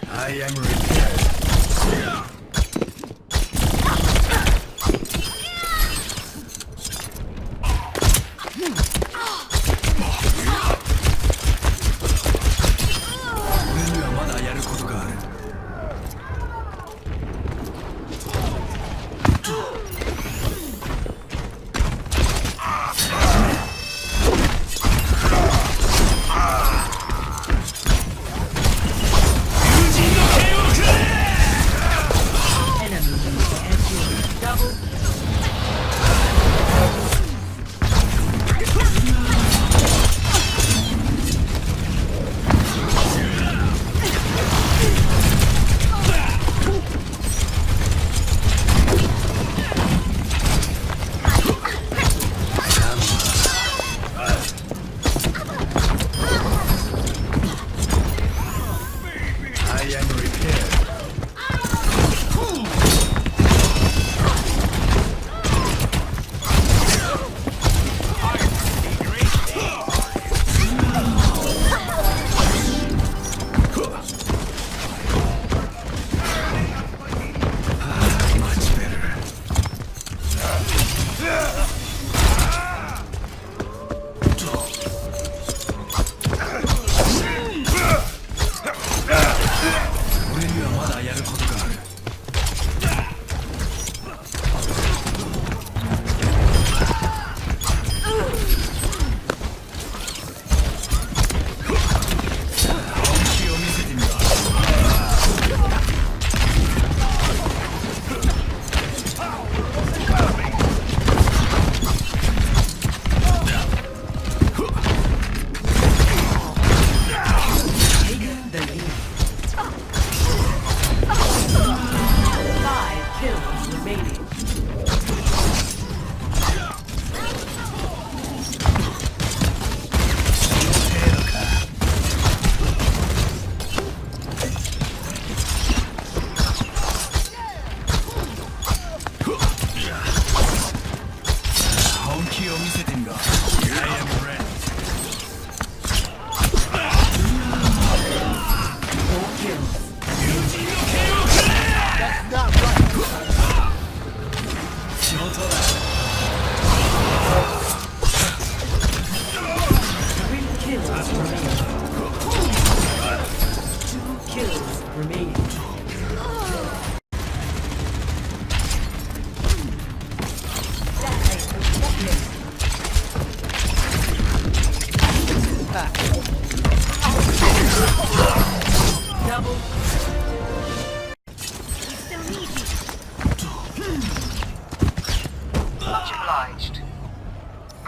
I am repaired.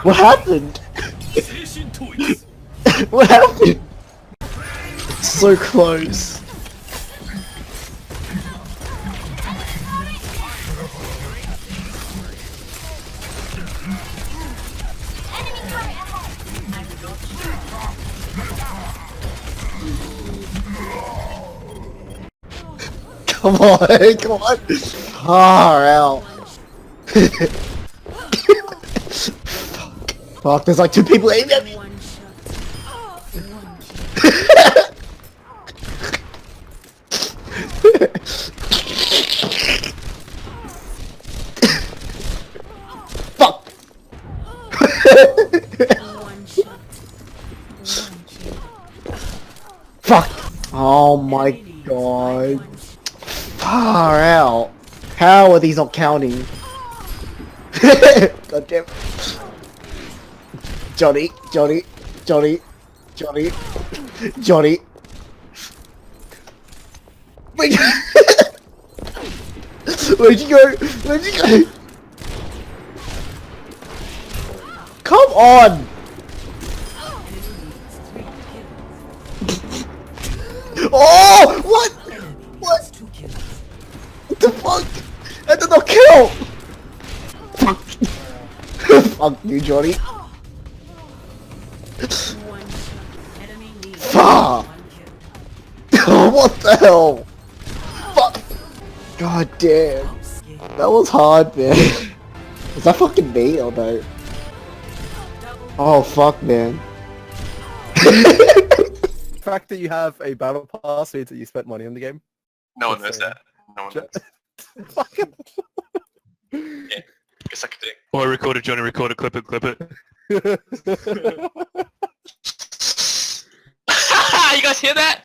What happened? What happened? So close. Come on, come on. Far out. Fuck, there's like two people aiming at me. Fuck. Fuck. Oh my god. Far out. How are these not counting? God damn. Johnny, Johnny, Johnny, Johnny, Johnny. Wait. Where'd you go? Where'd you go? Come on! Oh! What? What? What the fuck? I did not kill! Fuck. Fuck you, Johnny. Fuck! What the hell? Fuck! God damn. That was hard, man. Was that fucking me or no? Oh fuck, man. The fact that you have a battle pass means that you spent money on the game. No one knows that. No one knows. Fucking. Yeah. Guess I could do. Oh, I recorded, Johnny, recorded, clip it, clip it. You guys hear that?